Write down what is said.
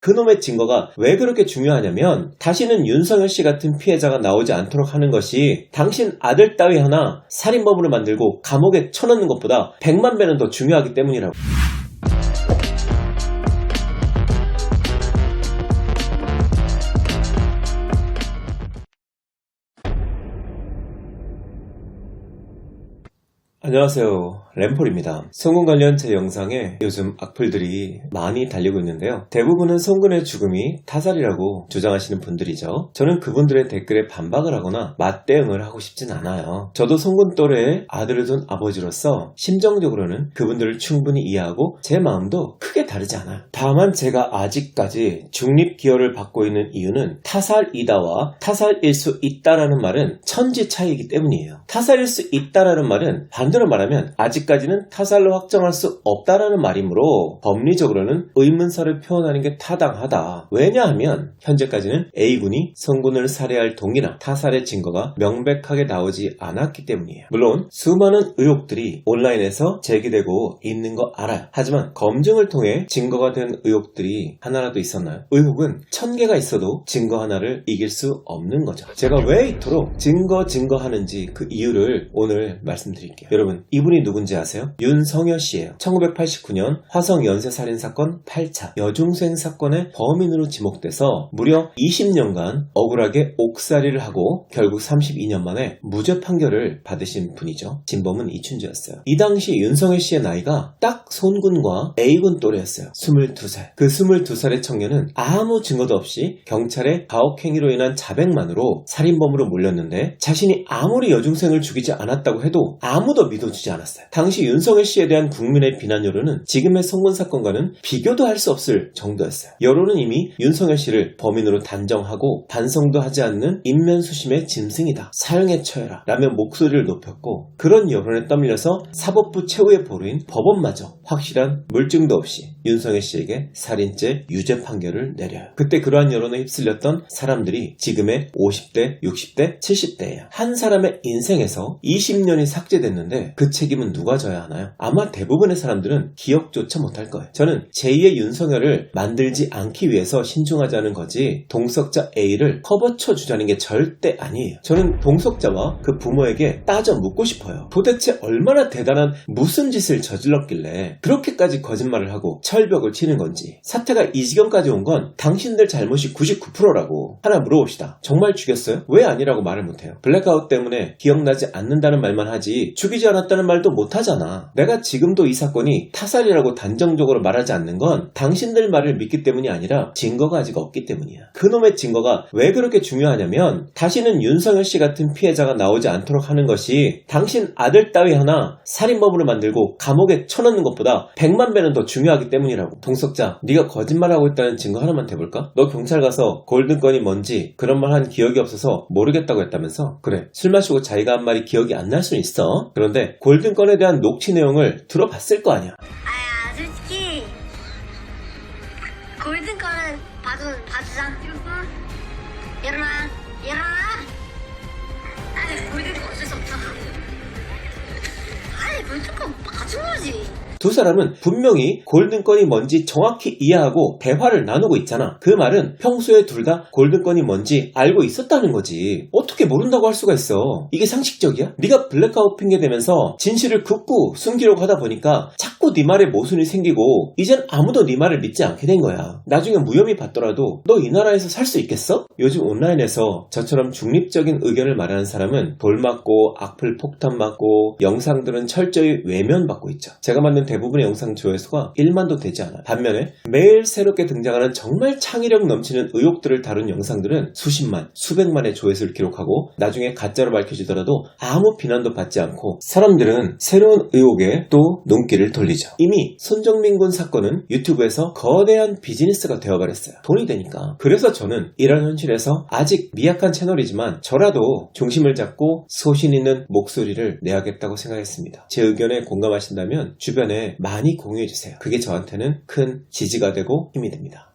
그놈의 증거가 왜 그렇게 중요하냐면 다시는 윤석열 씨 같은 피해자가 나오지 않도록 하는 것이 당신 아들 따위 하나 살인범으로 만들고 감옥에 쳐넣는 것보다 100만 배는 더 중요하기 때문이라고. 안녕하세요, 램폴입니다. 송군 관련 제 영상에 요즘 악플들이 많이 달리고 있는데요. 대부분은 송군의 죽음이 타살이라고 주장하시는 분들이죠. 저는 그분들의 댓글에 반박을 하거나 맞대응을 하고 싶진 않아요. 저도 송군 또래의 아들을 둔 아버지로서 심정적으로는 그분들을 충분히 이해하고 제 마음도 크게 다르지 않아요. 다만 제가 아직까지 중립기여를 받고 있는 이유는 타살이다와 타살일 수 있다라는 말은 천지 차이이기 때문이에요. 타살일 수 있다라는 말은 반대로 말하면 아직까지는 타살로 확정할 수 없다라는 말이므로 법리적으로는 의문사를 표현하는 게 타당하다. 왜냐하면 현재까지는 A군이 송군을 살해할 동기나 타살의 증거가 명백하게 나오지 않았기 때문이에요. 물론 수많은 의혹들이 온라인에서 제기되고 있는 거 알아요. 하지만 검증을 통해 증거가 된 의혹들이 하나라도 있었나요? 의혹은 1000개가 있어도 증거 하나를 이길 수 없는 거죠. 제가 왜 이토록 증거하는지 그 이유를 오늘 말씀드릴게요. 여러분, 이분이 누군지 아세요? 윤석열 씨예요. 1989년 화성 연쇄살인사건 8차 여중생 사건의 범인으로 지목돼서 무려 20년간 억울하게 옥살이를 하고 결국 32년 만에 무죄 판결을 받으신 분이죠. 진범은 이춘주였어요. 이 당시 윤석열 씨의 나이가 딱 손군과 A군 또래였어요. 22살. 그 22살의 청년은 아무 증거도 없이 경찰의 가혹행위로 인한 자백만으로 살인범으로 몰렸는데 자신이 아무리 여중생을 죽이지 않았다고 해도 아무도 믿어주지 않았어요. 당시 윤석열 씨에 대한 국민의 비난 여론은 지금의 송군 사건과는 비교도 할 수 없을 정도였어요. 여론은 이미 윤석열 씨를 범인으로 단정하고 반성도 하지 않는 인면수심의 짐승이다, 사형에 처해라 라며 목소리를 높였고, 그런 여론에 떠밀려서 사법부 최후의 보루인 법원마저 확실한 물증도 없이 윤석열 씨에게 살인죄 유죄 판결을 내려요. 그때 그러한 여론에 휩쓸렸던 사람들이 지금의 50대, 60대, 70대예요. 한 사람의 인생에서 20년이 삭제됐는데 그 책임은 누가 져야 하나요? 아마 대부분의 사람들은 기억조차 못할 거예요. 저는 제2의 윤석열을 만들지 않기 위해서 신중하자는 거지 동석자 A를 커버쳐 주자는 게 절대 아니에요. 저는 동석자와 그 부모에게 따져 묻고 싶어요. 도대체 얼마나 대단한 무슨 짓을 저질렀길래 그렇게까지 거짓말을 하고 철벽을 치는 건지. 사태가 이 지경까지 온 건 당신들 잘못이 99%라고. 하나 물어봅시다. 정말 죽였어요? 왜 아니라고 말을 못해요? 블랙아웃 때문에 기억나지 않는다는 말만 하지 죽이지 않았다는 말도 못하잖아. 내가 지금도 이 사건이 타살이라고 단정적으로 말하지 않는 건 당신들 말을 믿기 때문이 아니라 증거가 아직 없기 때문이야. 그놈의 증거가 왜 그렇게 중요하냐면 다시는 윤석열 씨 같은 피해자가 나오지 않도록 하는 것이 당신 아들 따위 하나 살인범으로 만들고 감옥에 쳐넣는 것보다 100만 배는 더 중요하기 때문이라고. 동석자, 네가 거짓말하고 있다는 증거 하나만 대볼까? 너 경찰 가서 골든건이 뭔지 그런 말 한 기억이 없어서 모르겠다고 했다면서? 그래, 술 마시고 자기가 한 말이 기억이 안 날 수는 있어. 그런데 골든건에 대한 녹취 내용을 들어봤을 거 아니야. 솔직히 골든건은 봐주자. 일어나. 아니, 골든건 어쩔 수 없잖아. 아니, 골든건 봐준 거지. 두 사람은 분명히 골든건이 뭔지 정확히 이해하고 대화를 나누고 있잖아. 그 말은 평소에 둘 다 골든건이 뭔지 알고 있었다는 거지. 어떻게 모른다고 할 수가 있어. 이게 상식적이야? 네가 블랙아웃 핑계 대면서 진실을 굽고 숨기려고 하다 보니까 자꾸 네 말에 모순이 생기고 이젠 아무도 네 말을 믿지 않게 된 거야. 나중에 무혐의 받더라도 너 이 나라에서 살 수 있겠어? 요즘 온라인에서 저처럼 중립적인 의견을 말하는 사람은 돌 맞고 악플 폭탄 맞고 영상들은 철저히 외면받고 있죠. 제가 만든 대부분의 영상 조회수가 1만도 되지 않아요. 반면에 매일 새롭게 등장하는 정말 창의력 넘치는 의혹들을 다룬 영상들은 수십만, 수백만의 조회수를 기록하고 나중에 가짜로 밝혀지더라도 아무 비난도 받지 않고 사람들은 새로운 의혹에 또 눈길을 돌리죠. 이미 손정민 군 사건은 유튜브에서 거대한 비즈니스가 되어버렸어요. 돈이 되니까. 그래서 저는 이런 현실에서 아직 미약한 채널이지만 저라도 중심을 잡고 소신 있는 목소리를 내야겠다고 생각했습니다. 제 의견에 공감하신다면 주변에 많이 공유해주세요. 그게 저한테는 큰 지지가 되고 힘이 됩니다.